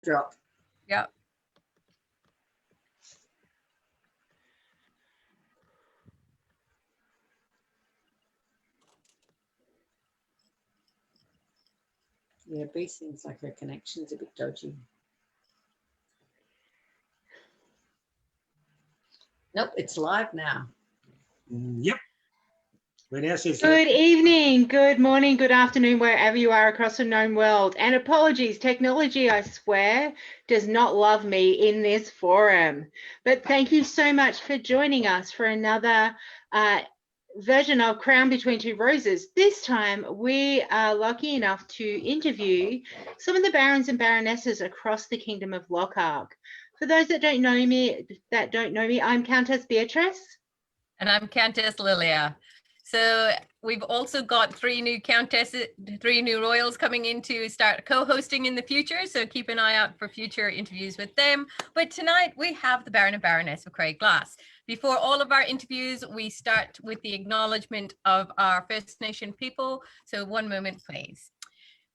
drop. Yeah. Yeah, B seems like her connection's a bit dodgy. Nope, it's live now. Yep. Good evening, good morning, good afternoon, wherever you are across the known world. And apologies, technology, I swear, does not love me in this forum. But thank you so much for joining us for another version of Crown Between Two Roses. This time we are lucky enough to interview some of the barons and baronesses across the Kingdom of Lochac. For those that don't know me, I'm Countess Beatrice. And I'm Countess Lilia. So we've also got three new royals coming in to start co-hosting in the future. So keep an eye out for future interviews with them. But tonight we have the Baron and Baroness of Krae Glas. Before all of our interviews, we start with the acknowledgement of our First Nation people. So one moment, please.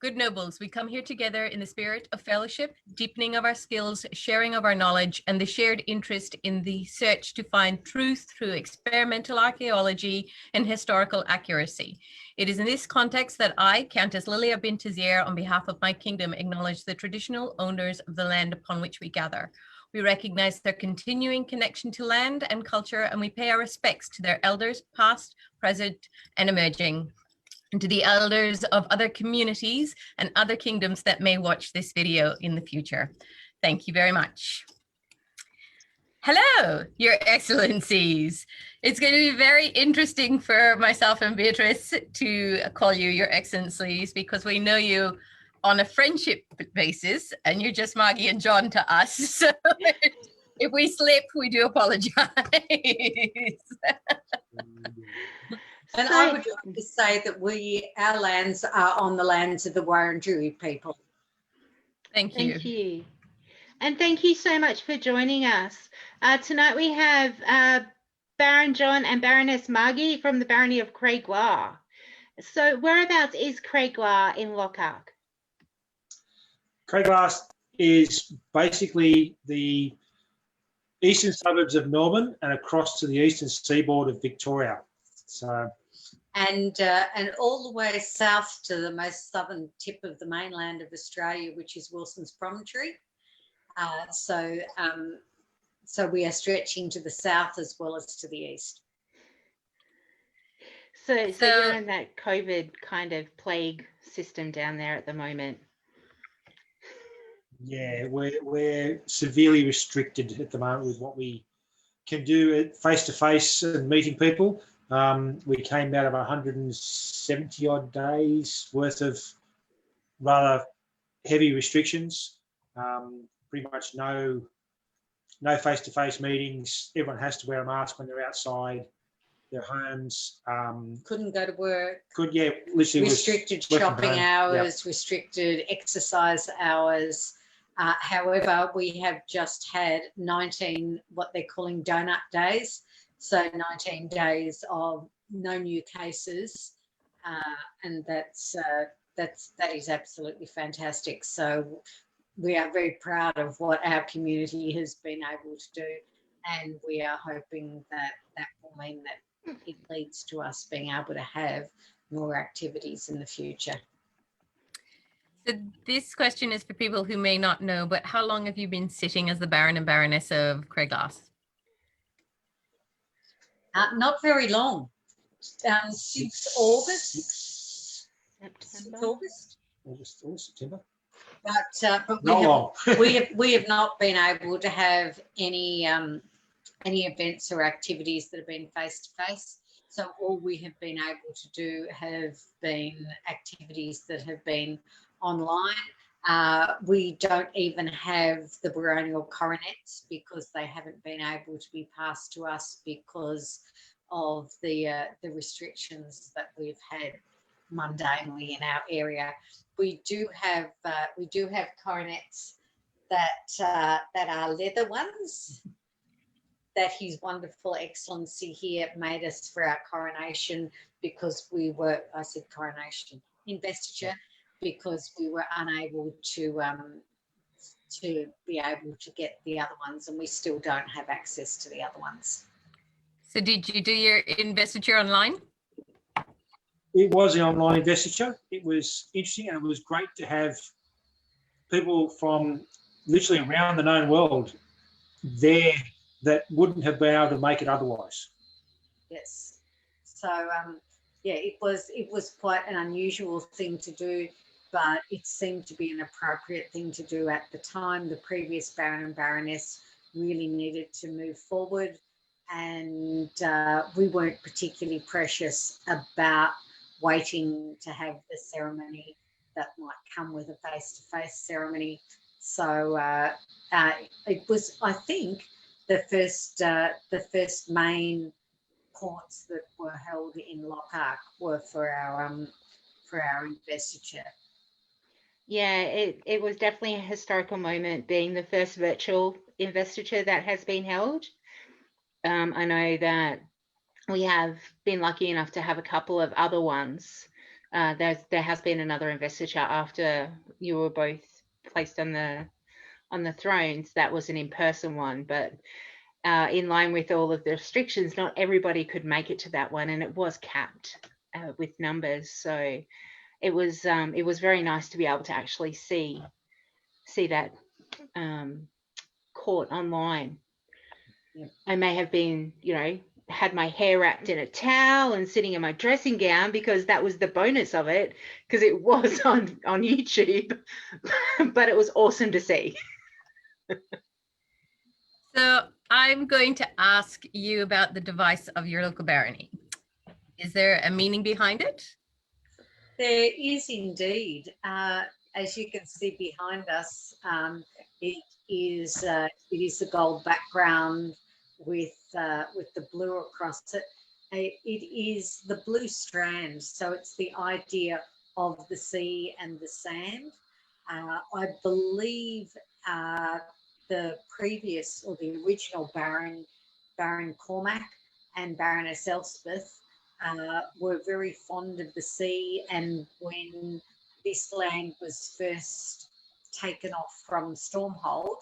Good nobles, we come here together in the spirit of fellowship, deepening of our skills, sharing of our knowledge, and the shared interest in the search to find truth through experimental archaeology and historical accuracy. It is in this context that I, Countess Lilia Bintazir, on behalf of my kingdom, acknowledge the traditional owners of the land upon which we gather. We recognize their continuing connection to land and culture, and we pay our respects to their elders, past, present, and emerging, and to the elders of other communities and other kingdoms that may watch this video in the future. Thank you very much. Hello, Your Excellencies. It's going to be very interesting for myself and Beatrice to call you Your Excellencies because we know you on a friendship basis and you're just Margie and John to us. So if we slip, we do apologize. And I would like to say that our lands are on the lands of the Wurundjeri people. Thank you. Thank you. And thank you so much for joining us. Tonight we have Baron John and Baroness Margie from the Barony of Krae Glas. So whereabouts is Krae Glas in Lochac? Krae Glas is basically the eastern suburbs of Melbourne and across to the eastern seaboard of Victoria. So, and all the way south to the most southern tip of the mainland of Australia, which is Wilson's Promontory. So we are stretching to the south as well as to the east. So you're in that COVID kind of plague system down there at the moment. Yeah, we're severely restricted at the moment with what we can do face-to-face and meeting people. We came out of 170 odd days worth of rather heavy restrictions. Pretty much no face-to-face meetings. Everyone has to wear a mask when they're outside their homes. Couldn't go to work. Literally restricted shopping hours, restricted exercise hours. However, we have just had 19 what they're calling donut days. So 19 days of no new cases, and that is absolutely fantastic. So we are very proud of what our community has been able to do, and we are hoping that that will mean that it leads to us being able to have more activities in the future. So this question is for people who may not know, but how long have you been sitting as the Baron and Baroness of Krae Glas? Not very long. Since August. September. But we have not been able to have any events or activities that have been face to face. So all we have been able to do have been activities that have been online. We don't even have the baronial coronets because they haven't been able to be passed to us because of the restrictions that we've had mundanely in our area. We do have coronets that are leather ones that His Wonderful Excellency here made us for our coronation because investiture, because we were unable to to be able to get the other ones, and we still don't have access to the other ones. So did you do your investiture online? It was an online investiture. It was interesting, and it was great to have people from literally around the known world there that wouldn't have been able to make it otherwise. Yes. So yeah, it was quite an unusual thing to do, but it seemed to be an appropriate thing to do at the time. The previous Baron and Baroness really needed to move forward, and we weren't particularly precious about waiting to have the ceremony that might come with a face-to-face ceremony. So it was, I think, the first main courts that were held in Lochac were for our investiture. Yeah, it was definitely a historical moment, being the first virtual investiture that has been held. I know that we have been lucky enough to have a couple of other ones. There has been another investiture after you were both placed on the thrones. That was an in-person one, but in line with all of the restrictions, not everybody could make it to that one, and it was capped with numbers. So it was very nice to be able to actually see that court online. Yeah. I may have been, had my hair wrapped in a towel and sitting in my dressing gown, because that was the bonus of it, because it was on YouTube, but it was awesome to see. So I'm going to ask you about the device of your local barony. Is there a meaning behind it? There is indeed. As you can see behind us, it is a gold background with the blue across it. It is the blue strand, so it's the idea of the sea and the sand. I believe the previous, or the original Baron Cormac and Baroness Elspeth were very fond of the sea, and when this land was first taken off from Stormhold,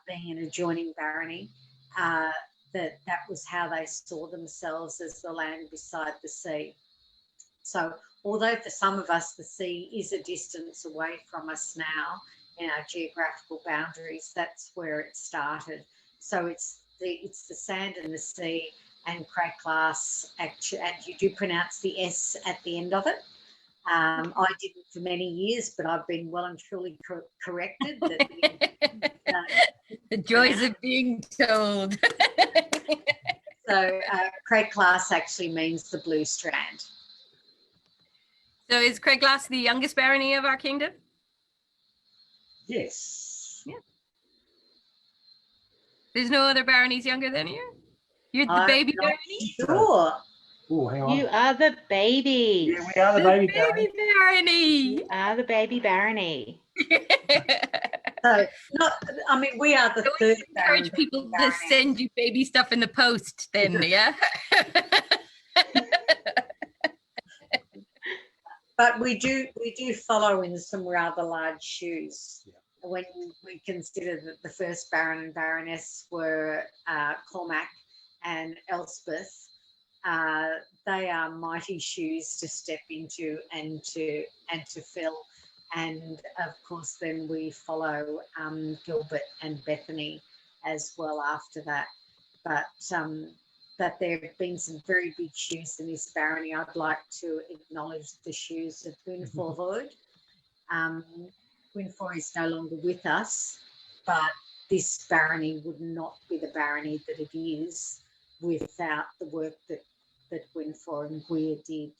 being an adjoining barony, that was how they saw themselves, as the land beside the sea. So although for some of us the sea is a distance away from us now in our geographical boundaries, that's where it started. So it's the sand and the sea, and Krae Glas, actually, and you do pronounce the S at the end of it. I didn't for many years, but I've been well and truly corrected. The joys of being told. So Krae Glas actually means the blue strand. So is Krae Glas the youngest barony of our kingdom? Yes. Yeah. There's no other baronies younger than you? You're the baby barony? Sure. Oh, hang on. You are the baby. Yeah, we are the baby barony. barony. You are the baby barony. So, we are the third barony. Encourage people to send you baby stuff in the post then, yeah? But we do follow in some rather large shoes. Yeah. When we consider that the first Baron and Baroness were Cormac and Elspeth, they are mighty shoes to step into and to fill. And of course, then we follow Gilbert and Bethany as well after that. But there have been some very big shoes in this barony. I'd like to acknowledge the shoes of Gwynfor Hood. Gwynfor is no longer with us, but this barony would not be the barony that it is without the work that Gwynfor and Gwir did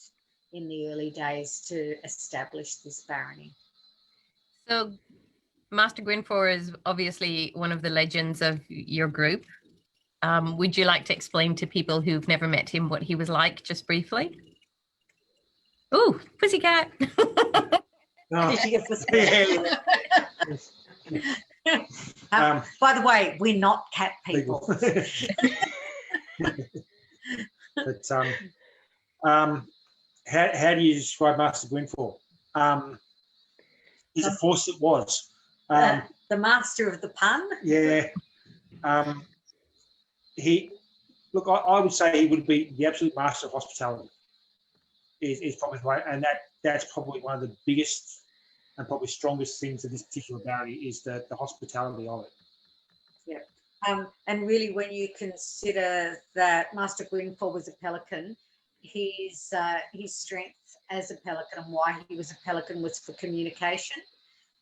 in the early days to establish this barony. So Master Gwynfor is obviously one of the legends of your group. Would you like to explain to people who've never met him what he was like, just briefly? Ooh, pussycat. No. By the way, we're not cat people. But how do you describe Master Gwynfor? He's a force that was. The master of the pun. Yeah. I would say he would be the absolute master of hospitality. Is probably the way, and that's probably one of the biggest and probably strongest things of this particular barony is the hospitality of it. Yeah. And really, when you consider that Master Grenfell was a pelican, his strength as a pelican and why he was a pelican was for communication.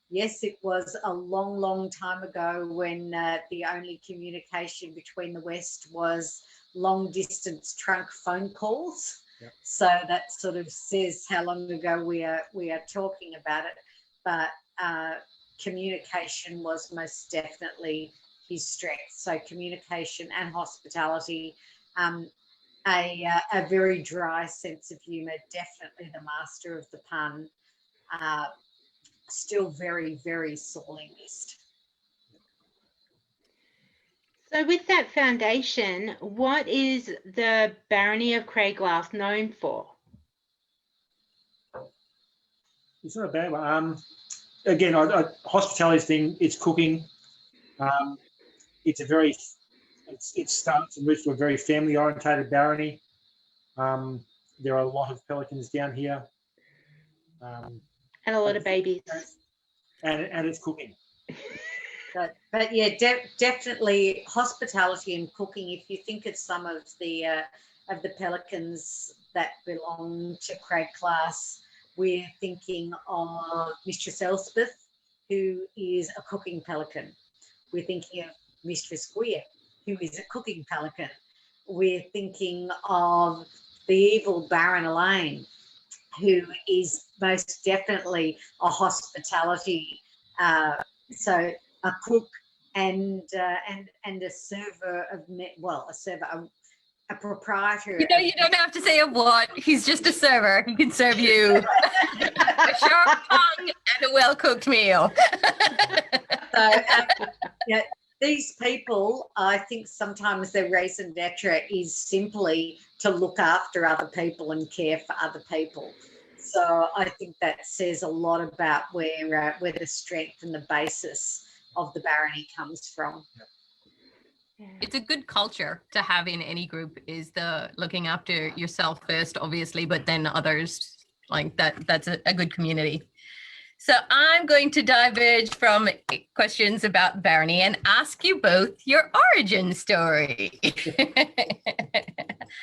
Yes, it was a long, long time ago when the only communication between the West was long-distance trunk phone calls. Yep. So that sort of says how long ago we are talking about it. But communication was most definitely his strength. So communication and hospitality, a very dry sense of humour, definitely the master of the pun. Still very, very sorely missed. So with that foundation, what is the Barony of Krae Glas known for? It's not a bad one. Again, hospitality thing, it's cooking. It starts and roots to a very family-orientated barony. There are a lot of pelicans down here. And a lot of babies. And it's cooking. But yeah, definitely hospitality and cooking. If you think of some of the pelicans that belong to Krae Glas, we're thinking of Mistress Elspeth, who is a cooking pelican. We're thinking of Mistress Gwyn, who is a cooking pelican. We're thinking of the evil Baron Elaine, who is most definitely a hospitality, so a cook and a server of, a proprietor. You know, you don't have to say a what. He's just a server. He can serve you a sharp tongue and a well-cooked meal. So, these people, I think sometimes their raison d'etre is simply to look after other people and care for other people. So I think that says a lot about where the strength and the basis of the barony comes from. It's a good culture to have in any group, is the looking after yourself first, obviously, but then others. Like that's a good community. So I'm going to diverge from questions about barony and ask you both your origin story.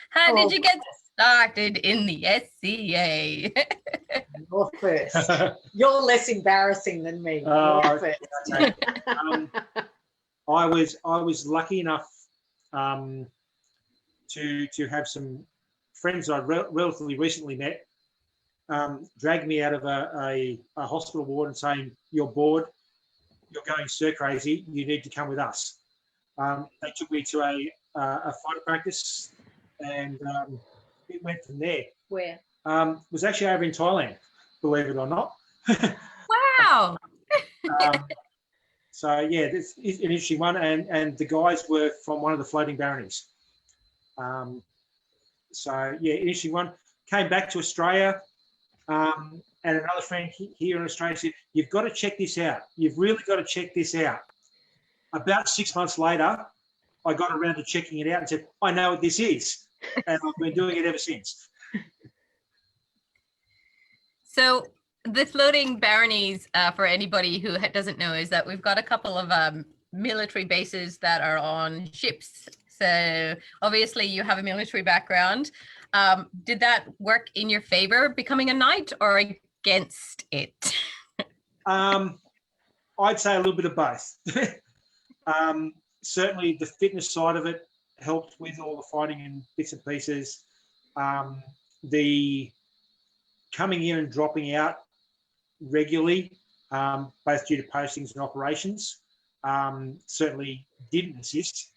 How did you get started in the SCA? You're first. You're less embarrassing than me. You're first. Okay. I was lucky enough to have some friends I'd relatively recently met drag me out of a hospital ward and saying, "You're bored, you're going stir crazy, you need to come with us." They took me to a fighter practice, and it went from there. Where? It was actually over in Thailand, believe it or not. Wow. So yeah, this is an interesting one, and the guys were from one of the floating baronies. So yeah, interesting one. Came back to Australia, and another friend here in Australia said, "You've got to check this out. You've really got to check this out." About 6 months later, I got around to checking it out and said, "I know what this is," and I've been doing it ever since. So the floating baronies, for anybody who doesn't know, is that we've got a couple of military bases that are on ships. So obviously you have a military background. Did that work in your favor, becoming a knight, or against it? I'd say a little bit of both. Certainly the fitness side of it helped with all the fighting and bits and pieces. The coming in and dropping out regularly, both due to postings and operations, certainly didn't assist,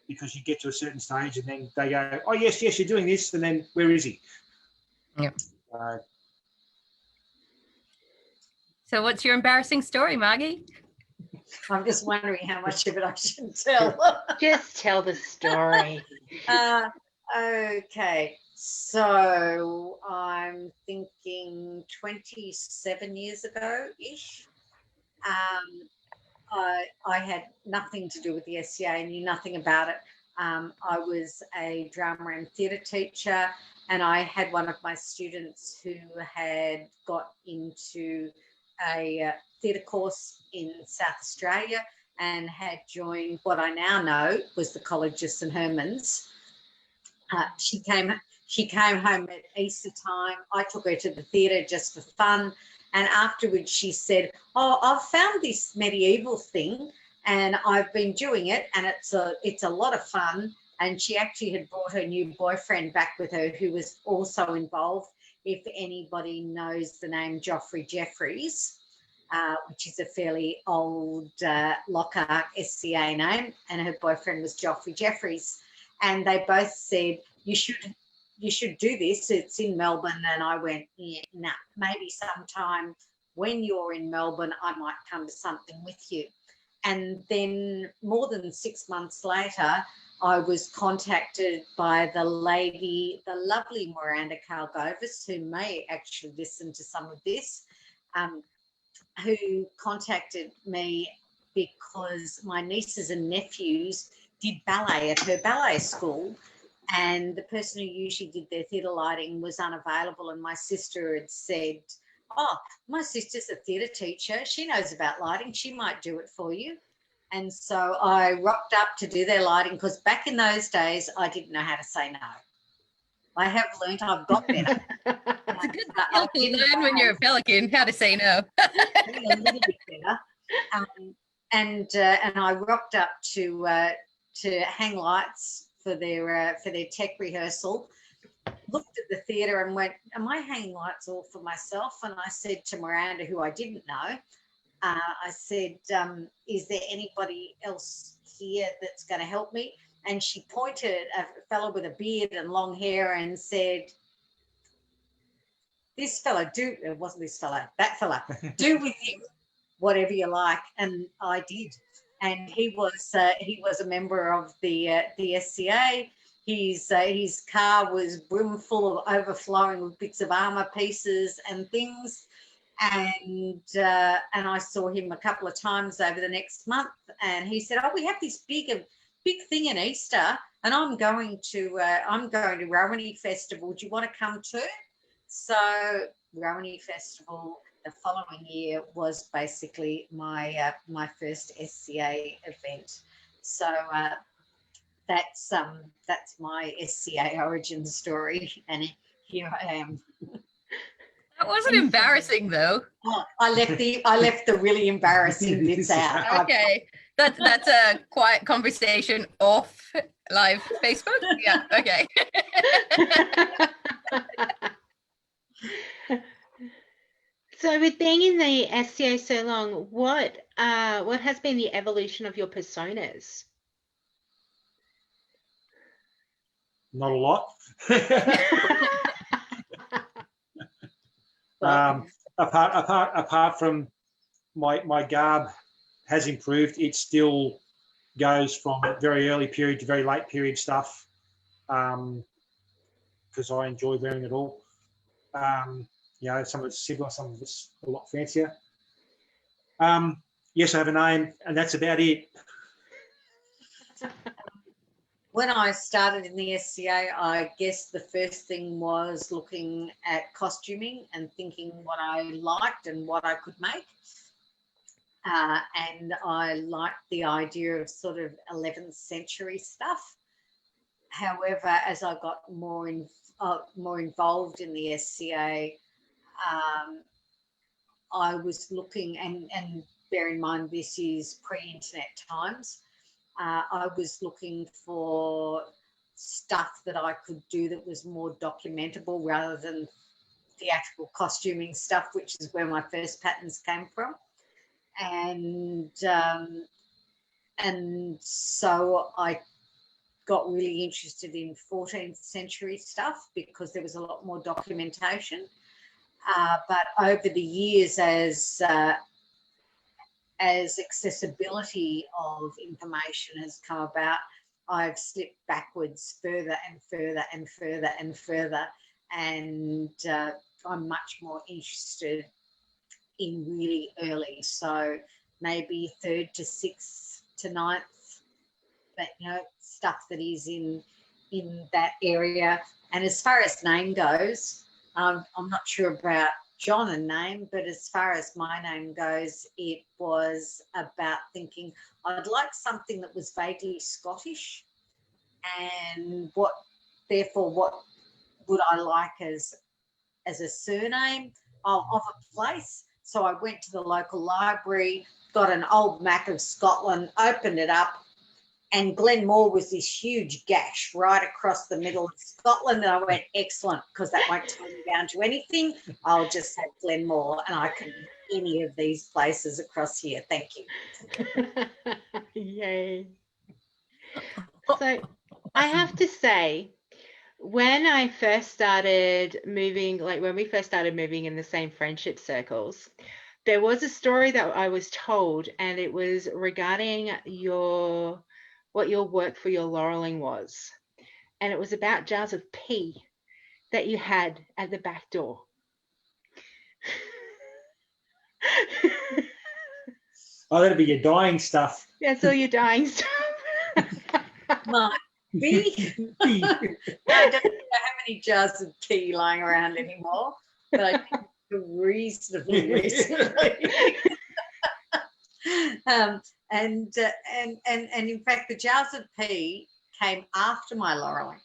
because you get to a certain stage and then they go, "Oh, yes, you're doing this," and then where is he? Yep. So what's your embarrassing story, Margie? I'm just wondering how much of it I should tell. Just tell the story. Okay, so I'm thinking 27 years ago-ish. I had nothing to do with the SCA, knew nothing about it. I was a drama and theatre teacher, and I had one of my students who had got into a theatre course in South Australia and had joined what I now know was the College of St Herman's. She came home at Easter time. I took her to the theatre just for fun, and afterwards she said, "Oh, I've found this medieval thing, and I've been doing it, and it's a lot of fun." And she actually had brought her new boyfriend back with her, who was also involved. If anybody knows the name Joffrey Jeffries, which is a fairly old Lochac SCA name, and her boyfriend was Joffrey Jeffries. And they both said, you should do this. It's in Melbourne. And I went, yeah, nah, maybe sometime when you're in Melbourne, I might come to something with you. And then more than 6 months later, I was contacted by the lovely Miranda Kargovis, who may actually listen to some of this, who contacted me because my nieces and nephews did ballet at her ballet school, and the person who usually did their theatre lighting was unavailable, and my sister had said, "Oh, my sister's a theatre teacher. She knows about lighting. She might do it for you." And so I rocked up to do their lighting because back in those days, I didn't know how to say no. I have learnt, I've got better. It's a good skill to learn when you're a pelican, how to say no. A little bit better. And I rocked up to hang lights for their tech rehearsal. Looked at the theatre and went, "Am I hanging lights all for myself?" And I said to Miranda, who I didn't know, I said, "Is there anybody else here that's going to help me?" And she pointed at a fellow with a beard and long hair and said, "This fellow, it wasn't this fellow, that fellow, do with him whatever you like." And I did. And he was a member of the SCA. His car was brimful of overflowing with bits of armour pieces and things. And I saw him a couple of times over the next month. And he said, "Oh, we have this big thing in Easter, and I'm going to Rowaney Festival. Do you want to come too?" So Rowaney Festival the following year was basically my first SCA event. So that's my SCA origin story, and here I am. That wasn't embarrassing though. Oh, I left the really embarrassing bits out. Okay, that's a quiet conversation off live Facebook. Yeah. Okay. So with being in the SCA so long, what has been the evolution of your personas? Not a lot. Apart from my garb has improved, it still goes from very early period to very late period stuff, because I enjoy wearing it all. Some of it's similar, some of it's a lot fancier. Yes, I have a name, and that's about it. When I started in the SCA, I guess the first thing was looking at costuming and thinking what I liked and what I could make. And I liked the idea of sort of 11th century stuff. However, as I got more involved in the SCA, I was looking, and bear in mind this is pre-internet times, I was looking for stuff that I could do that was more documentable rather than the actual costuming stuff, which is where my first patterns came from. And so I got really interested in 14th century stuff because there was a lot more documentation. But over the years, as accessibility of information has come about, I've slipped backwards further and further and further and further, and I'm much more interested in really early. So maybe 3rd to 6th to 9th, but stuff that is in that area. And as far as name goes, I'm not sure about John and name, but as far as my name goes, it was about thinking I'd like something that was vaguely Scottish, and what would I like as a surname of a place. So I went to the local library, got an old map of Scotland, opened it up, and Glenmore was this huge gash right across the middle of Scotland. And I went, excellent, because that won't tie me down to anything. I'll just have Glenmore, and I can do any of these places across here. Thank you. Yay. So I have to say, when I first started moving, like when we first started moving in the same friendship circles, there was a story that I was told, and it was regarding what your work for your laurelling was. And it was about jars of pee that you had at the back door. Oh, that'd be your dying stuff. That's all your dying stuff. Might be. I don't know how many jars of tea lying around anymore, but I think reasonably recently. And in fact, the jars of pea came after my laurelling.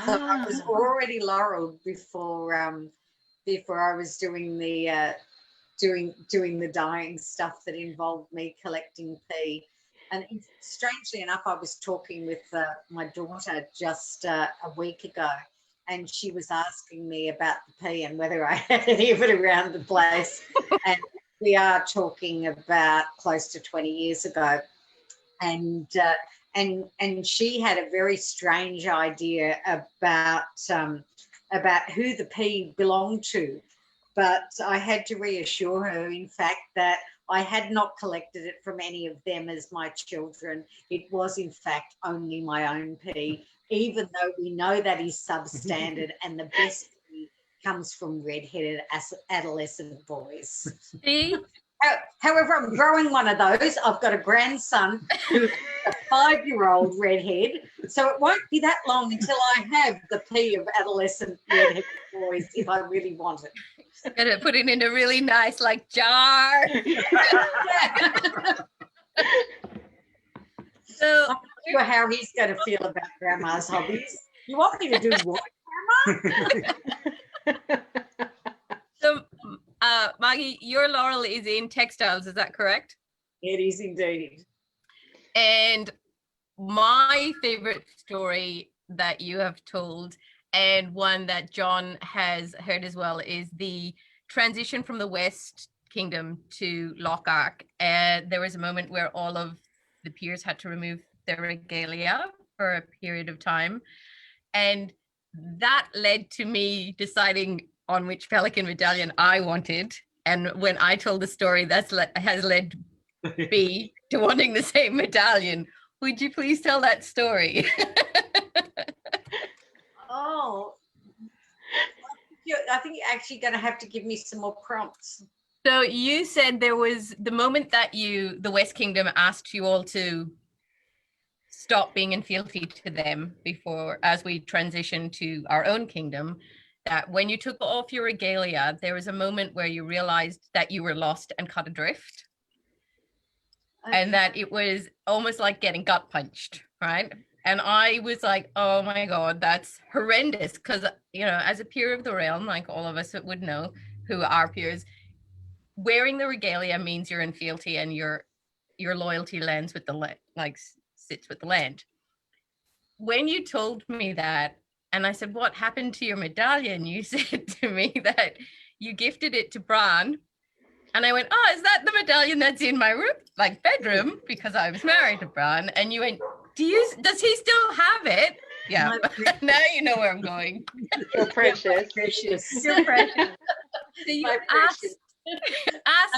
So I was already laurelled before I was doing the doing the dyeing stuff that involved me collecting pea. And strangely enough, I was talking with my daughter just a week ago, and she was asking me about the pea and whether I had any of it around the place. And we are talking about close to 20 years ago. And she had a very strange idea about who the pea belonged to. But I had to reassure her, in fact, that I had not collected it from any of them as my children. It was, in fact, only my own pea, even though we know that is substandard and the best pea comes from redheaded adolescent boys. See? However, I'm growing one of those. I've got a grandson who's a 5-year-old redhead, so it won't be that long until I have the pea of adolescent redheaded boys if I really want it. Gonna put it in a really nice jar. So I'm not sure how he's going to feel about Grandma's hobbies. You want me to do what, Grandma? So, Margie, your laurel is in textiles, is that correct? It is indeed. And my favorite story that you have told, and one that John has heard as well, is the transition from the West Kingdom to Lochac. And there was a moment where all of the peers had to remove their regalia for a period of time. And that led to me deciding on which pelican medallion I wanted. And when I told the story, has led me to wanting the same medallion. Would you please tell that story? Oh, I think you're actually going to have to give me some more prompts. So you said there was the moment that the West Kingdom asked you all to stop being in fealty to them before, as we transition to our own kingdom, that when you took off your regalia, there was a moment where you realized that you were lost and cut adrift. Okay. And that it was almost like getting gut punched, right? And I was like, oh my God, that's horrendous. Because, as a peer of the realm, like all of us would know who are peers, wearing the regalia means you're in fealty and your loyalty lands with sits with the land. When you told me that, and I said, what happened to your medallion? You said to me that you gifted it to Bran. And I went, oh, is that the medallion that's in my room, bedroom? Because I was married to Bran. And you went, does he still have it? Yeah. Now you know where I'm going. You're precious. You're precious. So you asked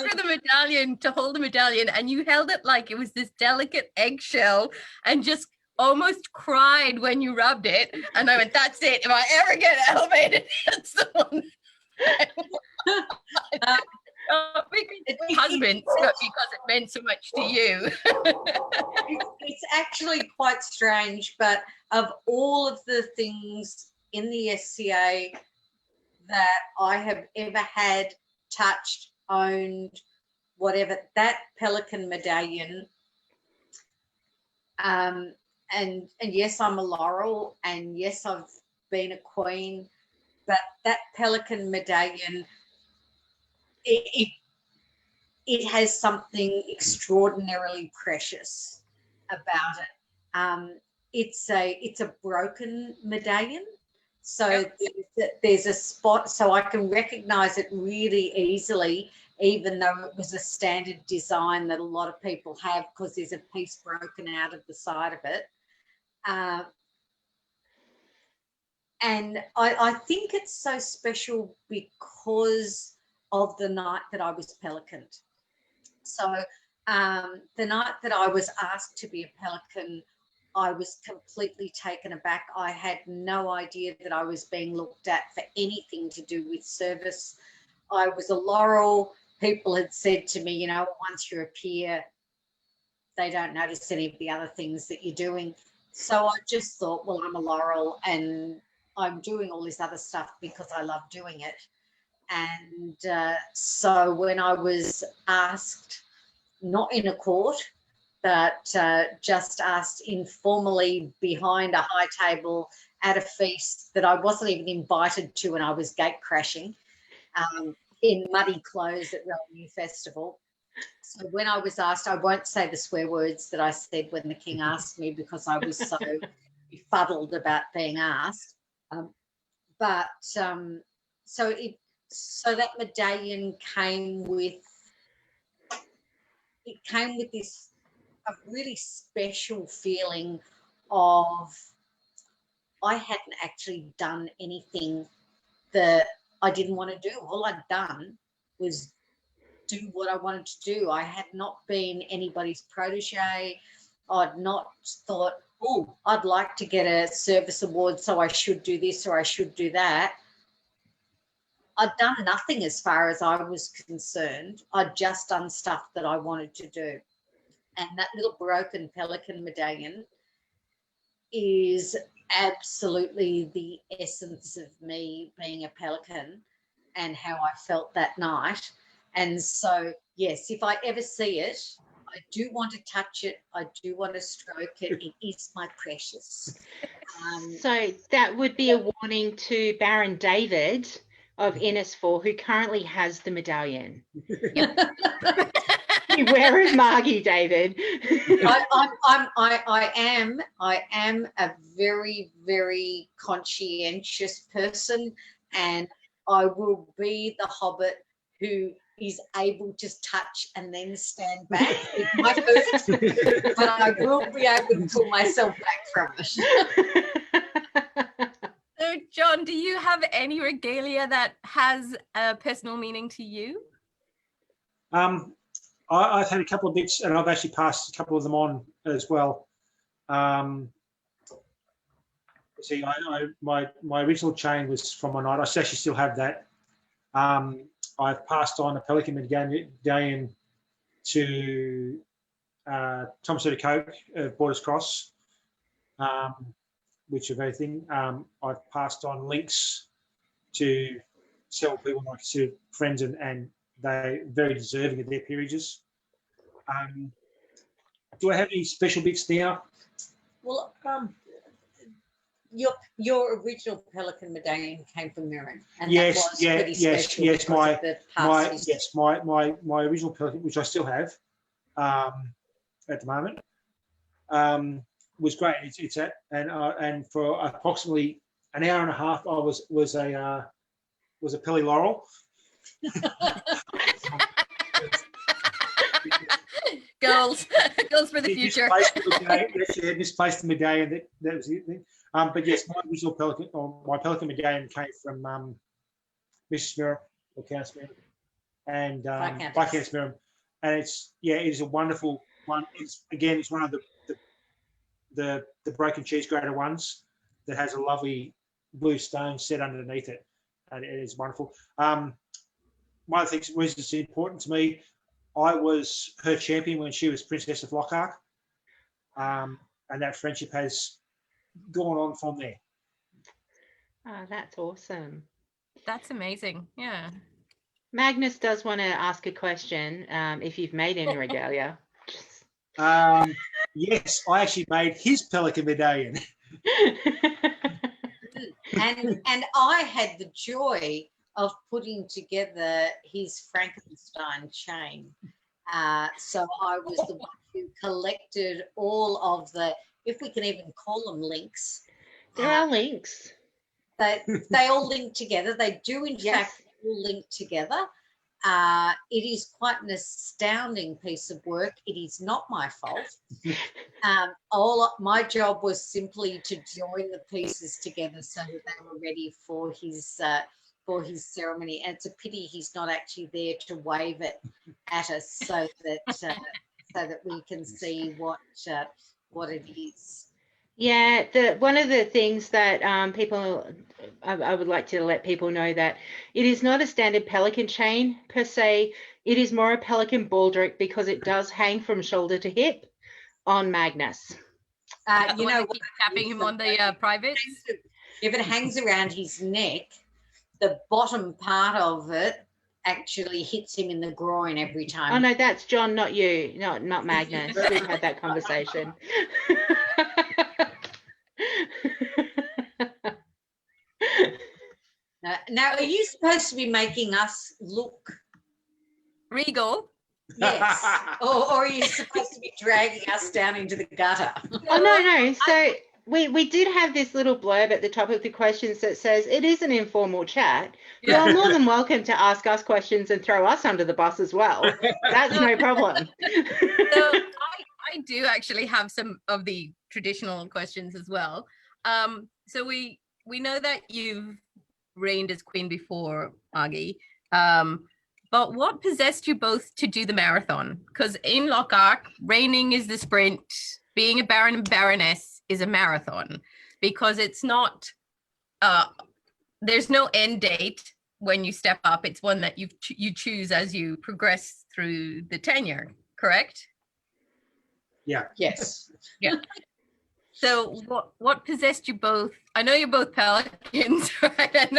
for the medallion, to hold the medallion, and you held it like it was this delicate eggshell and just almost cried when you rubbed it. And I went, that's it. If I ever get elevated, that's the one. Because husbands, but because it meant so much to you. It's actually quite strange, but of all of the things in the SCA that I have ever had, touched, owned, whatever, that pelican medallion, and yes, I'm a laurel, and yes, I've been a queen, but that pelican medallion, it has something extraordinarily precious about it. It's a broken medallion, so there's a spot, so I can recognise it really easily, even though it was a standard design that a lot of people have, because there's a piece broken out of the side of it. And I think it's so special because of the night that I was pelicaned. So the night that I was asked to be a pelican, I was completely taken aback. I had no idea that I was being looked at for anything to do with service. I was a laurel. People had said to me, you know, once you're a peer, they don't notice any of the other things that you're doing. So I just thought, well, I'm a laurel and I'm doing all this other stuff because I love doing it. And so when I was asked, not in a court, but just asked informally behind a high table at a feast that I wasn't even invited to, and I was gate crashing in muddy clothes at Regalia Festival. So when I was asked, I won't say the swear words that I said when the king asked me, because I was so befuddled about being asked. So that medallion came with this a really special feeling of I hadn't actually done anything that I didn't want to do. All I'd done was do what I wanted to do. I had not been anybody's protege. I'd not thought, oh, I'd like to get a service award, so I should do this or I should do that. I'd done nothing as far as I was concerned. I'd just done stuff that I wanted to do. And that little broken pelican medallion is absolutely the essence of me being a pelican and how I felt that night. And so, yes, if I ever see it, I do want to touch it. I do want to stroke it. It is my precious. So that would be a warning to Baron David of Innisfail, who currently has the medallion. Where is Margie, David? I am a very, very conscientious person, and I will be the hobbit who is able to touch and then stand back with my foot, but I will be able to pull myself back from it. So, John, do you have any regalia that has a personal meaning to you? I've had a couple of bits, and I've actually passed a couple of them on as well. See, my original chain was from my night. I actually still have that. I've passed on a pelican medallion to Thomas Edward Coke of Borders Cross, which of everything. I've passed on links to several people I consider friends, and they're very deserving of their peerages. Do I have any special bits now? Well, your original pelican medallion came from Mirren, and that was pretty special. Yes. My original pelican, which I still have at the moment, was great. It's at and for approximately an hour and a half, I was a Pelly Laurel. Goals for the future. Misplaced the medallion. That was it. But yes, my original pelican, or my pelican medallion, came from Mrs. Mirren, or Countess Mirren, and Viscountess Mirren, and it is a wonderful one. It's one of the broken cheese grater ones that has a lovely blue stone set underneath it, and it is wonderful. one of the things was it's important to me. I was her champion when she was Princess of Lochac, and that friendship has gone on from there. Oh, that's awesome. That's amazing. Yeah. Magnus does want to ask a question, if you've made any regalia. Yes, I actually made his pelican medallion. And I had the joy of putting together his Frankenstein chain. So I was the one who collected all of the, if we can even call them links. There are links. They all link together. They do, in fact, all link together. It is quite an astounding piece of work. It is not my fault. My job was simply to join the pieces together so that they were ready for his ceremony. And it's a pity he's not actually there to wave it at us so that we can see what it is. Yeah, one of the things that I would like to let people know that it is not a standard pelican chain per se. It is more a pelican baldric because it does hang from shoulder to hip on Magnus. You know, keep tapping him on the privates. If it hangs around his neck, the bottom part of it actually hits him in the groin every time. Oh no, that's John, not you, not Magnus. We've had that conversation. Now, are you supposed to be making us look regal? Yes. or are you supposed to be dragging us down into the gutter? Oh, no. So we did have this little blurb at the top of the questions that says it is an informal chat. Yeah. You're more than welcome to ask us questions and throw us under the bus as well. That's no problem. So I do actually have some of the traditional questions as well. So we know that you've reigned as queen before, Margie. But what possessed you both to do the marathon? Because in Lochac, reigning is the sprint, being a baron and baroness is a marathon, because it's not, there's no end date when you step up. It's one that you choose as you progress through the tenure, correct? Yeah. Yes. Yeah. So what possessed you both? I know you're both pelicans, right?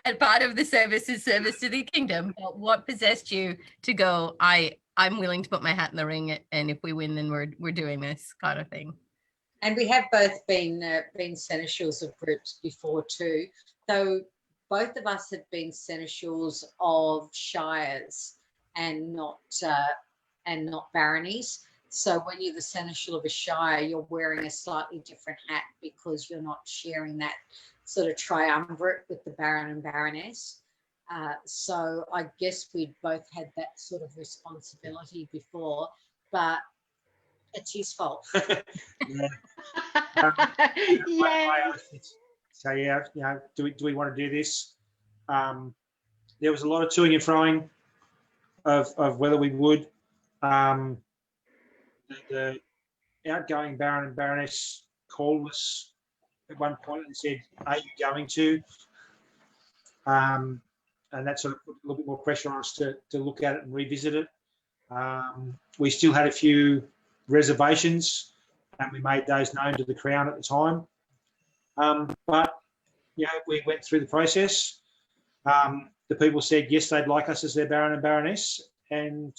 And part of the service is service to the kingdom. But what possessed you to go, I'm willing to put my hat in the ring, and if we win, then we're doing this kind of thing? And we have both been seneschals of groups before too, though both of us have been seneschals of shires and not baronies. So when you're the seneschal of a shire, you're wearing a slightly different hat because you're not sharing that sort of triumvirate with the baron and baroness. So I guess we'd both had that sort of responsibility before, but it's his fault. Yeah. Yeah. So yeah, you know, do we want to do this? There was a lot of toing and froing of whether we would. The outgoing baron and baroness called us at one point and said, "Are you going to?" And that sort of put a little bit more pressure on us to look at it and revisit it. We still had a few reservations, and we made those known to the Crown at the time. But you know, we went through the process. The people said yes, they'd like us as their baron and baroness, and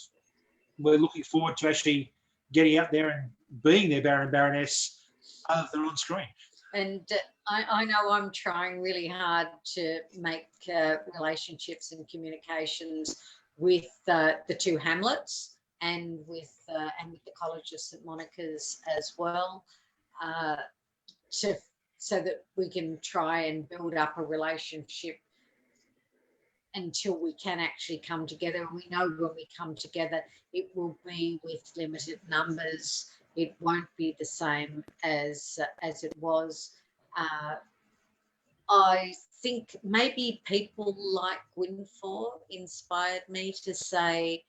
we're looking forward to actually getting out there and being their baron and baroness other than on screen. And I know I'm trying really hard to make relationships and communications with the two hamlets and with the College of St Monica's as well, so that we can try and build up a relationship until we can actually come together. We know when we come together, it will be with limited numbers. It won't be the same as it was. I think maybe people like Gwynfor inspired me to say,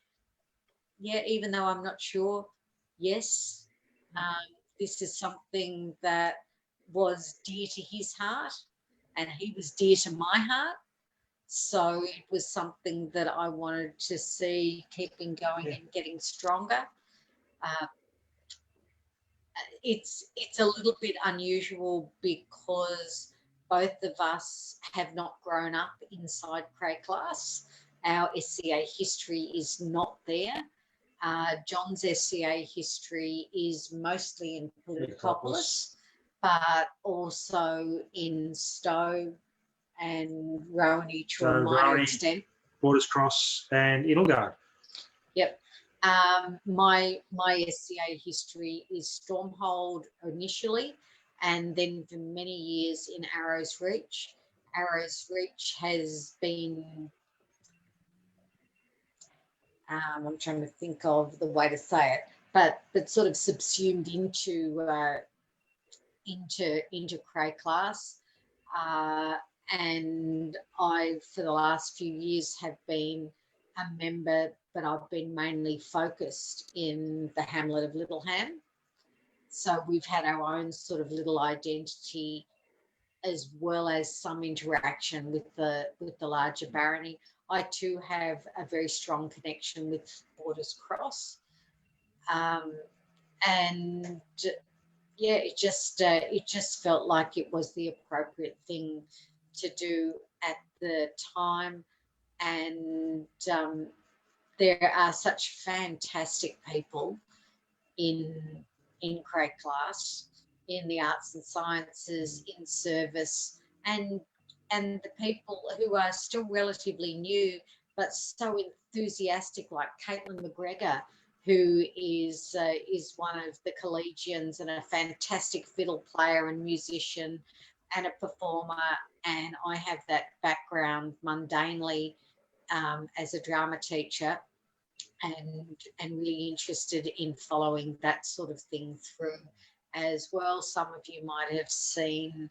yeah, even though I'm not sure, yes, this is something that was dear to his heart and he was dear to my heart. So it was something that I wanted to see keeping going and getting stronger. It's a little bit unusual because both of us have not grown up inside Krae Glas. Our SCA history is not there. Jons' SCA history is mostly in Politicopolis, but also in Stowe and Rowaney to a minor extent. Borders Cross and Inelgard. Yep. My SCA history is Stormhold initially, and then for many years in Arrows Reach. Arrows Reach has been, I'm trying to think of the way to say it, but sort of subsumed into Krae Glas. And I, for the last few years, have been a member, but I've been mainly focused in the hamlet of Littleham. So we've had our own sort of little identity, as well as some interaction with the larger barony. I too have a very strong connection with Borders Cross, and yeah, it just felt like it was the appropriate thing to do at the time. And there are such fantastic people in Krae Glas, in the arts and sciences, in service, and the people who are still relatively new but so enthusiastic, like Caitlin McGregor, who is one of the collegians and a fantastic fiddle player and musician and a performer. And I have that background mundanely as a drama teacher, and really interested in following that sort of thing through as well. Some of you might have seen,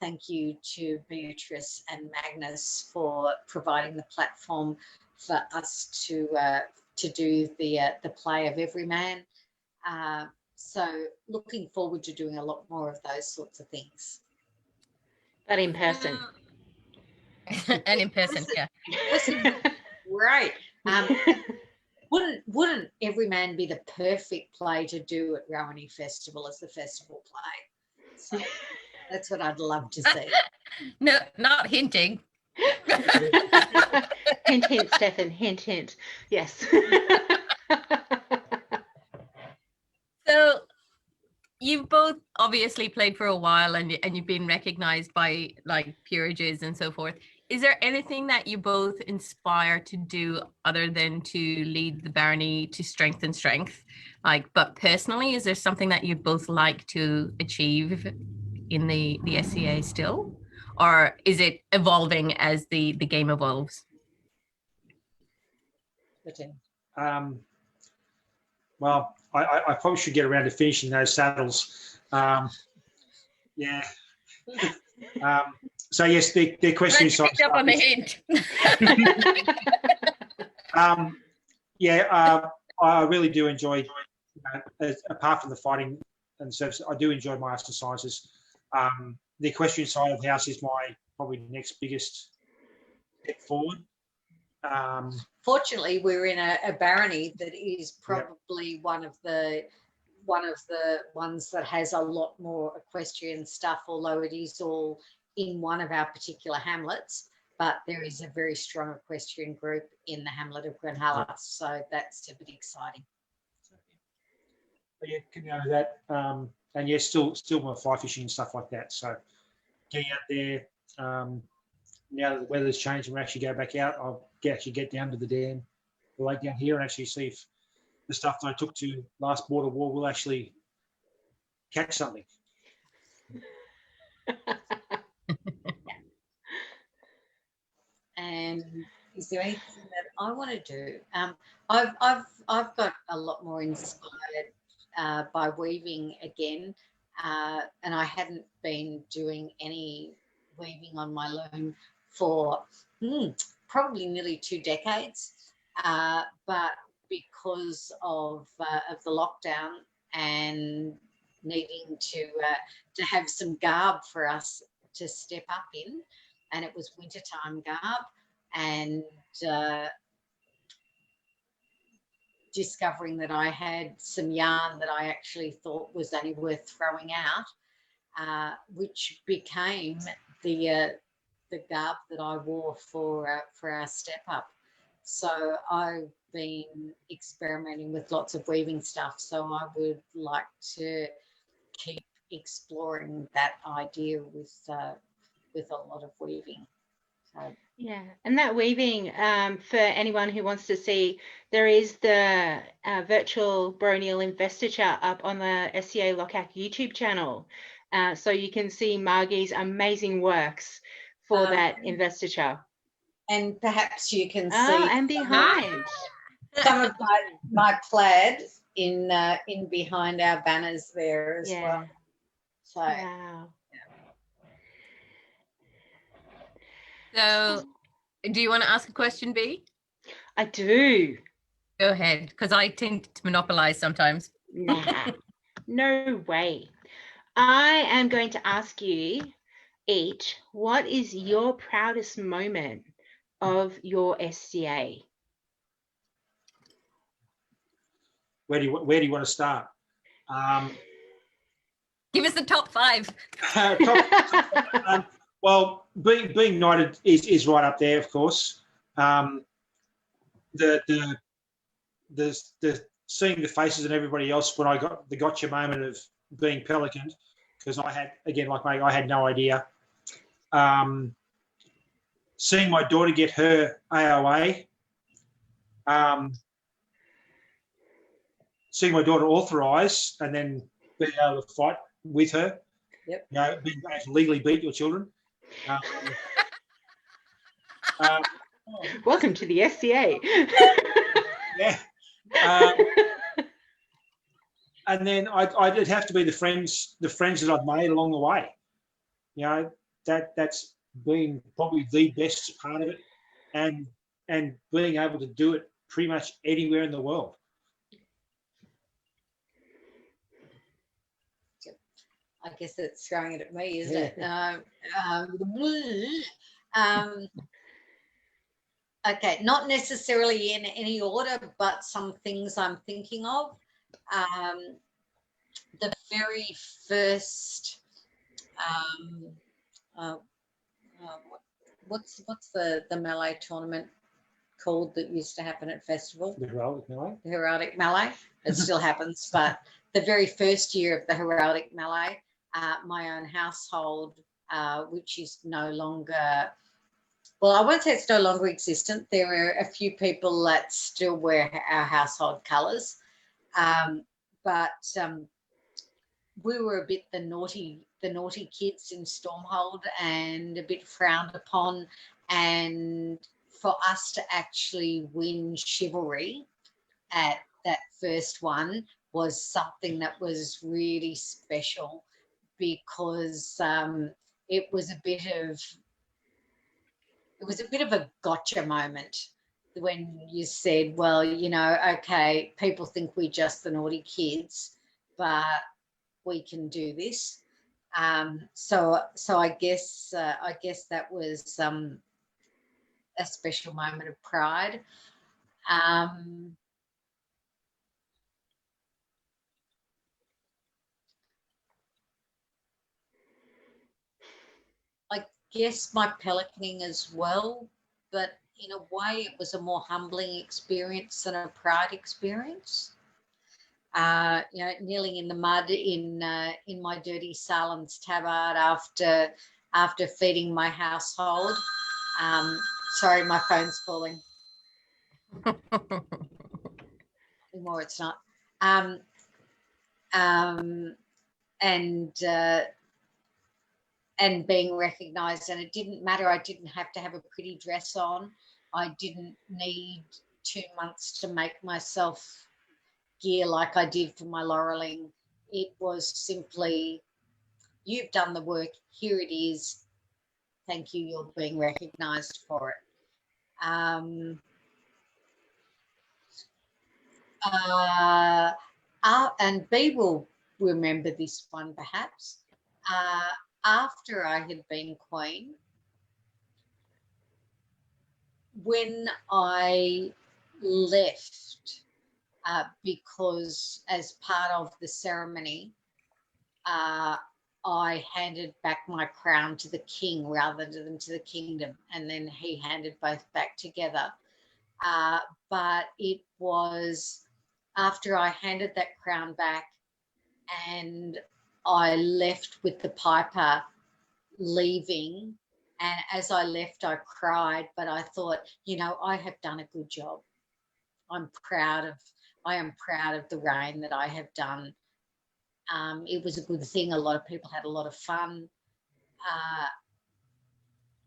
thank you to Beatrice and Magnus for providing the platform for us to do the play of Everyman. So looking forward to doing a lot more of those sorts of things. But in person. And in person, yeah. Right. Wouldn't Everyman be the perfect play to do at Rowaney Festival as the festival play? So that's what I'd love to see. No, not hinting. Hint, hint, Stefan, hint, hint. Yes. So you've both obviously played for a while, and you've been recognized by like peerages and so forth. Is there anything that you both inspire to do other than to lead the barony to strength and strength? Like, but personally, is there something that you'd both like to achieve in the SCA still? Or is it evolving as the game evolves? Well, I probably should get around to finishing those saddles. Yeah. So yes, the question side. Picked up on the hint. I really do enjoy, apart from the fighting and service, I do enjoy my arts and sciences. The equestrian side of the house is my probably next biggest step forward. Fortunately, we're in a barony that is probably one of the ones that has a lot more equestrian stuff, although it is all in one of our particular hamlets. But there is a very strong equestrian group in the hamlet of Grenhalla, so that's a bit exciting. But yeah, coming out of that, and yeah, still more fly fishing and stuff like that. So getting out there, now that the weather's changed and we actually go back out, I'll actually get down to the dam, the lake down here, and actually see if the stuff that I took to last border war will actually catch something. And is there anything that I want to do? I've got a lot more inspired by weaving again, and I hadn't been doing any weaving on my loom for probably nearly 2 decades, but because of the lockdown and needing to have some garb for us to step up in, and it was wintertime garb, and discovering that I had some yarn that I actually thought was only worth throwing out, which became the garb that I wore for our step up. So I've been experimenting with lots of weaving stuff. So I would like to keep exploring that idea with a lot of weaving. So. Yeah, and that weaving, for anyone who wants to see, there is the virtual baronial investiture up on the SCA Lochac YouTube channel. So you can see Margie's amazing works for that investiture. And perhaps you can see and behind some of my plaid in behind our banners there as well. So wow. So do you want to ask a question, B? I do. Go ahead, because I tend to monopolize sometimes. Nah, no way. I am going to ask you each, what is your proudest moment of your SCA? Where do you want to start? Give us the top 5. Well, being knighted is right up there, of course. The seeing the faces and everybody else when I got the gotcha moment of being pelicaned, because I had, again, like I had no idea. Seeing my daughter get her AOA, seeing my daughter authorise and then being able to fight with her. Yep. You know, being able to legally beat your children. Welcome to the SCA. Yeah. And then it'd have to be the friends that I've made along the way. You know, that's been probably the best part of it, and being able to do it pretty much anywhere in the world. I guess it's throwing it at me, isn't it? Okay, not necessarily in any order, but some things I'm thinking of. The very first, what's the melee tournament called that used to happen at festival? The heraldic melee. The heraldic melee. It still happens, but the very first year of the heraldic melee, my own household, which is no longer, well, I won't say it's no longer existent. There are a few people that still wear our household colours, but we were a bit the naughty kids in Stormhold and a bit frowned upon. And for us to actually win chivalry at that first one was something that was really special, because it was a bit of a gotcha moment when you said, well, you know, okay, people think we're just the naughty kids, but we can do this. So I guess that was a special moment of pride. I guess my pelicaning as well, but in a way it was a more humbling experience than a pride experience. You know, kneeling in the mud in my dirty Salem's tabard after feeding my household. Sorry, my phone's falling. Anymore, it's not. And being recognised, and it didn't matter. I didn't have to have a pretty dress on. I didn't need 2 months to make myself gear like I did for my laureling. It was simply, you've done the work, here it is, thank you, you're being recognised for it. And B will remember this one perhaps. After I had been Queen, when I left, because as part of the ceremony, I handed back my crown to the king rather than to the kingdom, and then he handed both back together. But it was after I handed that crown back and I left with the piper leaving, and as I left I cried, but I thought, I have done a good job. I am proud of the reign that I have done. It was a good thing. A lot of people had a lot of fun.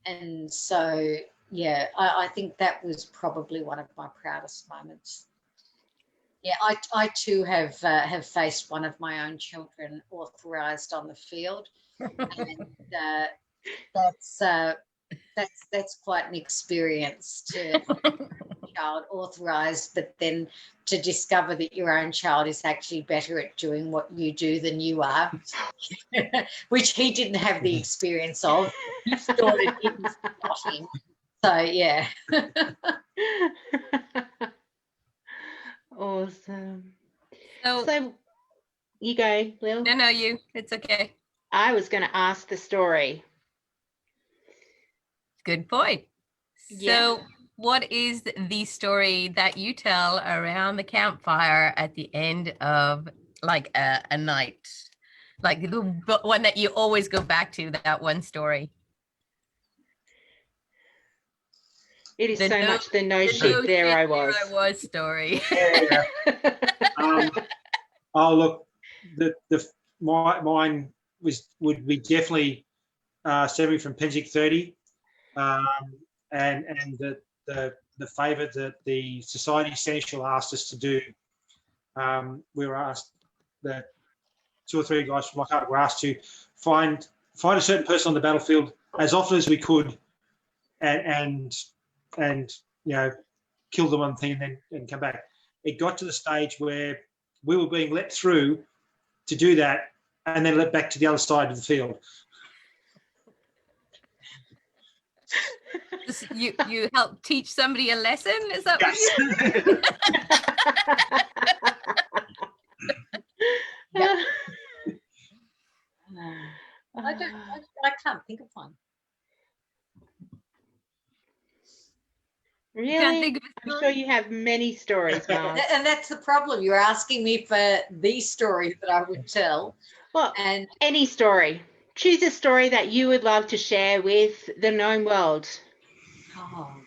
And so, yeah, I think that was probably one of my proudest moments. Yeah, I too have faced one of my own children authorised on the field, and that's quite an experience to have a child authorised, but then to discover that your own child is actually better at doing what you do than you are, which he didn't have the experience of. He thought it was not him. So, yeah. Awesome. So you go, Lil. No, you. It's okay. I was going to ask the story. Good point. Yeah. So what is the story that you tell around the campfire at the end of like a night? Like the one that you always go back to, that one story. It is so much the no shit, there I was story. Yeah. Oh, look, mine would be definitely stemming from Penzic 30, and the favour that the Society Essential asked us to do. We were asked, the 2 or 3 guys from Lochac were asked to find a certain person on the battlefield as often as we could, and kill them on thing and come back. It got to the stage where we were being let through to do that and then let back to the other side of the field. You help teach somebody a lesson? Is that Yes. what you I can't think of one. Really? Can't think of I'm sure you have many stories, Marge. And that's the problem. You're asking me for the story that I would tell. Well, and any story. Choose a story that you would love to share with the known world. oh,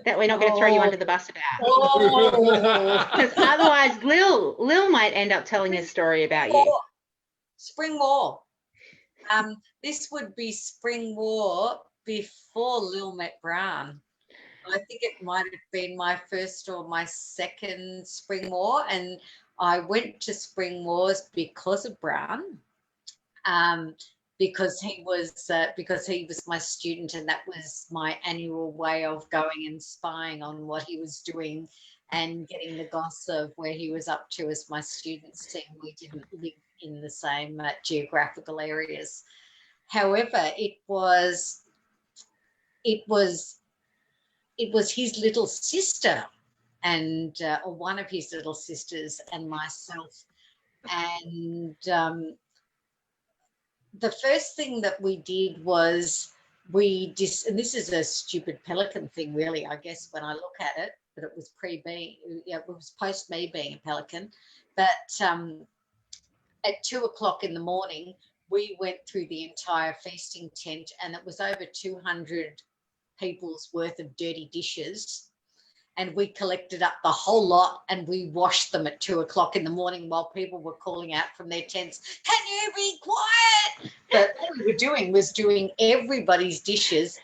That we're not going to throw you under the bus about. Oh. Because otherwise, Lil might end up telling a story about you. Spring War. This would be Spring War before Lil met Brown. I think it might have been my first or my second Spring War, and I went to Spring Wars because of Brown, because he was my student, and that was my annual way of going and spying on what he was doing and getting the goss of where he was up to as my students, seeing we didn't live in the same geographical areas. However, it was his little sister and or one of his little sisters and myself, and the first thing that we did was and this is a stupid Pelican thing really, I guess, when I look at it, but it was it was post me being a Pelican. But at 2 o'clock in the morning, we went through the entire feasting tent, and it was over 200 people's worth of dirty dishes, and we collected up the whole lot and we washed them at 2 o'clock in the morning while people were calling out from their tents, "Can you be quiet?" But what we were doing was doing everybody's dishes.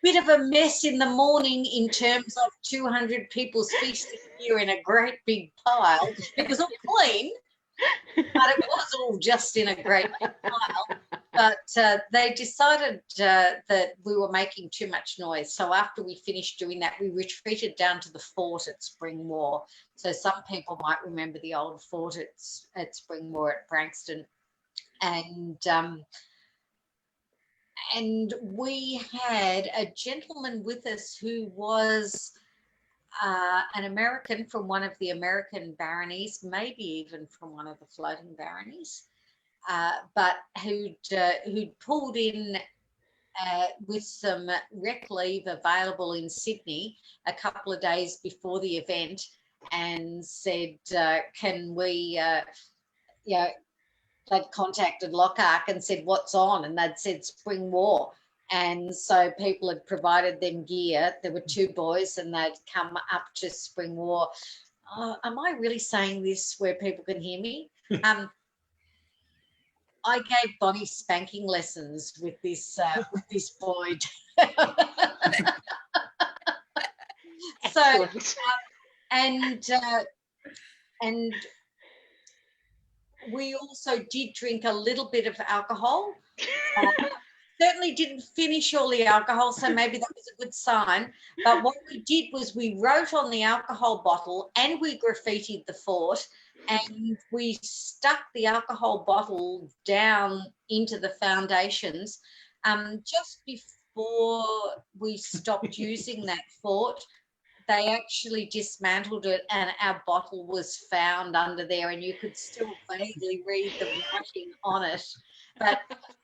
Bit of a mess in the morning in terms of 200 people's feasting here in a great big pile. It was all clean, but it was all just in a great big pile. But they decided that we were making too much noise. So after we finished doing that, we retreated down to the fort at Spring Moor. So some people might remember the old fort at Spring Moor at Branxton. and we had a gentleman with us who was an American from one of the American baronies, maybe even from one of the floating baronies, but who'd pulled in with some rec leave available in Sydney a couple of days before the event, and said, can we, they'd contacted Lochac and said, what's on? And they'd said Spring War. And so people had provided them gear. There were two boys and they'd come up to Spring War. Am I really saying this where people can hear me? I gave Bonnie spanking lessons with this boy. So, and we also did drink a little bit of alcohol. Certainly didn't finish all the alcohol, so maybe that was a good sign. But what we did was we wrote on the alcohol bottle and we graffitied the fort, and we stuck the alcohol bottle down into the foundations. Just before we stopped using that fort, they actually dismantled it and our bottle was found under there, and you could still vaguely read the writing on it. But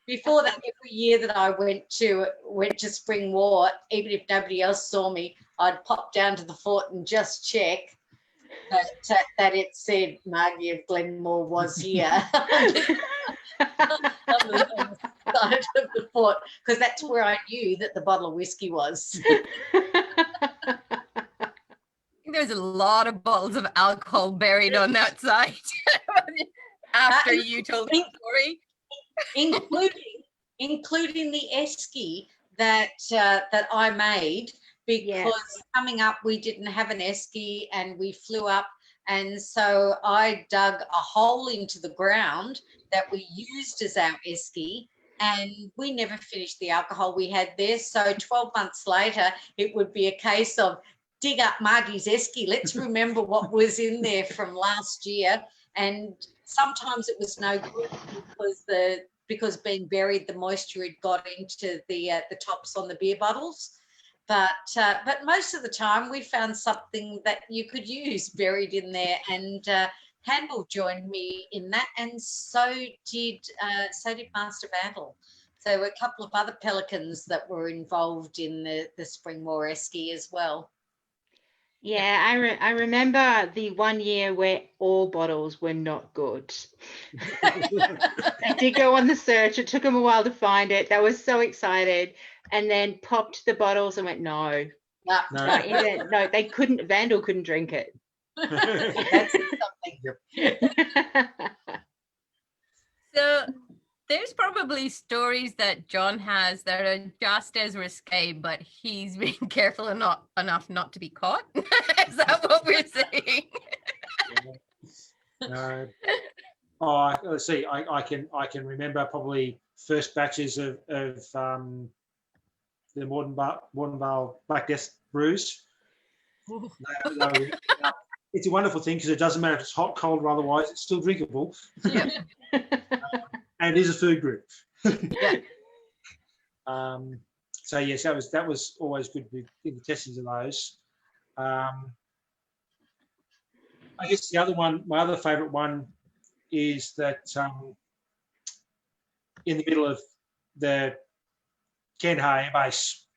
before that, every year that I went to Spring War, even if nobody else saw me, I'd pop down to the fort and just check that it said Margie of Glenmore was here on the side of the fort, because that's where I knew that the bottle of whiskey was. There's a lot of bottles of alcohol buried on that site after you told the story. including the esky that I made, because coming up we didn't have an esky and we flew up, and so I dug a hole into the ground that we used as our esky, and we never finished the alcohol we had there. So 12 months later it would be a case of dig up Margie's esky, let's remember what was in there from last year. And sometimes it was no good because being buried, the moisture had got into the tops on the beer bottles. But most of the time we found something that you could use buried in there, and Handel joined me in that, and so did Master Vandal. So there were a couple of other pelicans that were involved in the Spring War esky as well. Yeah, I remember the one year where all bottles were not good. I did go on the search. It took them a while to find it. They were so excited, and then popped the bottles and went, no, they couldn't. Vandal couldn't drink it. That's something. So there's probably stories that John has that are just as risque, but he's being careful enough not to be caught. Is that what we're saying? Let's see. I can remember probably first batches of the Mordenvale Black Death brews. It's a wonderful thing because it doesn't matter if it's hot, cold, or otherwise, it's still drinkable. Yep. And it is a food group. Yeah. So yes, that was always good with the testings of those. I guess the other one, my other favourite one, is that in the middle of the Kandahar Air Base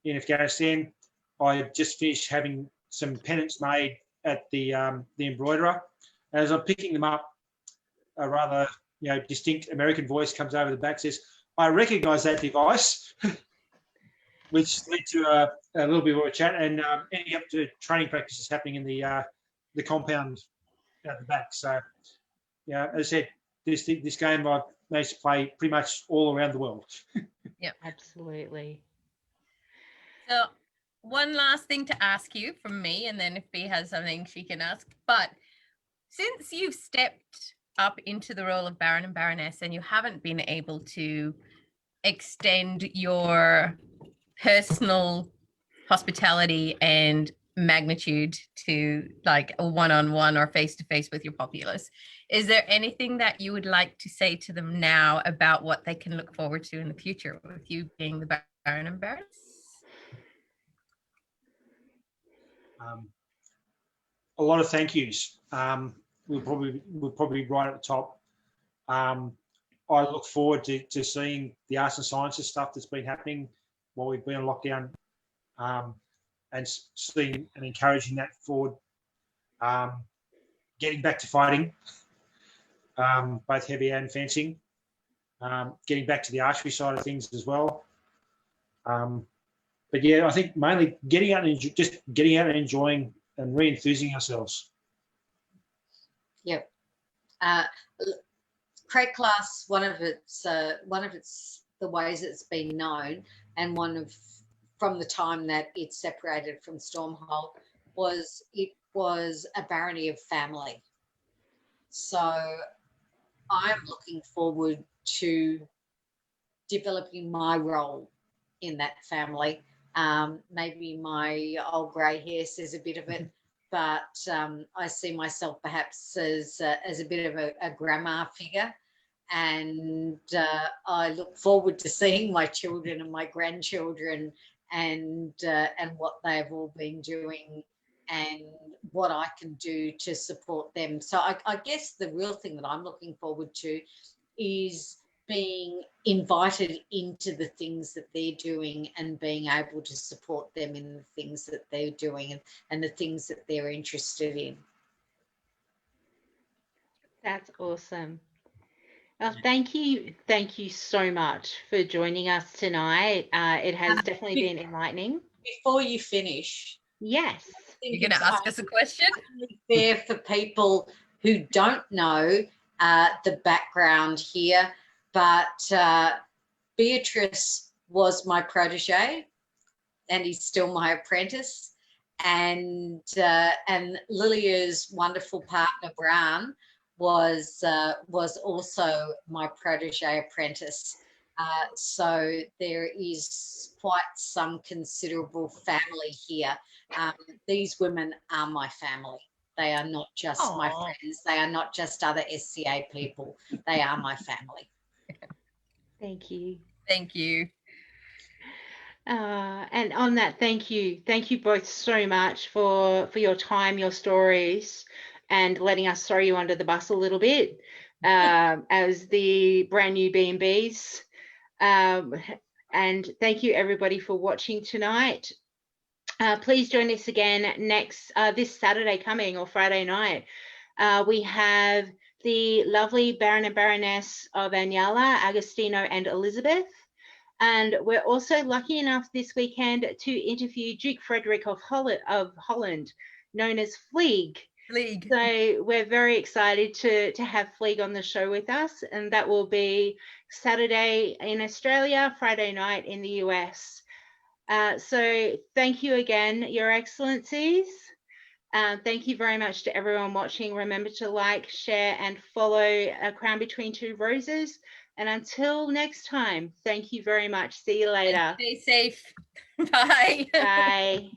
in Afghanistan, I had just finished having some pennants made at the embroiderer. As I'm picking them up, a rather distinct American voice comes over the back, says, "I recognise that device," which led to a little bit of a chat, and ending up to training practices happening in the compound at the back. So, as I said, this game I've managed to play pretty much all around the world. Yep, absolutely. So, one last thing to ask you from me, and then if Bea has something she can ask. But since you've stepped up into the role of Baron and Baroness, and you haven't been able to extend your personal hospitality and magnitude to like a one-on-one or face-to-face with your populace. Is there anything that you would like to say to them now about what they can look forward to in the future with you being the Baron and Baroness? A lot of thank yous. We'll probably right at the top. I look forward to seeing the arts and sciences stuff that's been happening while we've been on lockdown, and seeing and encouraging that forward. Getting back to fighting, both heavy and fencing. Getting back to the archery side of things as well. But yeah, I think mainly getting out and getting out and enjoying and re-enthusing ourselves. Yep. Krae Glas, one of its the ways it's been known, and from the time that it separated from Stormhold, was it was a barony of family. So I'm looking forward to developing my role in that family. Maybe my old grey hair says a bit of it, but I see myself perhaps as a bit of a grandma figure, and I look forward to seeing my children and my grandchildren and what they've all been doing and what I can do to support them. So I guess the real thing that I'm looking forward to is being invited into the things that they're doing and being able to support them in the things that they're doing and the things that they're interested in. That's awesome. Well, thank you so much for joining us tonight. It has definitely been enlightening. Before you finish, yes, you're going to ask us a question? Fair for people who don't know the background here, but Beatrice was my protege, and he's still my apprentice, and Lilia's wonderful partner Brown was also my protege apprentice. So there is quite some considerable family here. These women are my family. They are not just my friends. They are not just other SCA people. They are my family. Thank you. Thank you. And on that, thank you both so much for your time, your stories, and letting us throw you under the bus a little bit as the brand new B&Bs. And thank you everybody for watching tonight. Please join us again this Saturday coming, or Friday night. We have the lovely Baron and Baroness of Anyala, Agostino and Elizabeth. And we're also lucky enough this weekend to interview Duke Frederick of Holland, known as Fleeg. So we're very excited to have Fleeg on the show with us, and that will be Saturday in Australia, Friday night in the US. So thank you again, Your Excellencies. Thank you very much to everyone watching. Remember to like, share, and follow A Crown Between Two Roses. And until next time, thank you very much. See you later. Stay safe. Bye. Bye.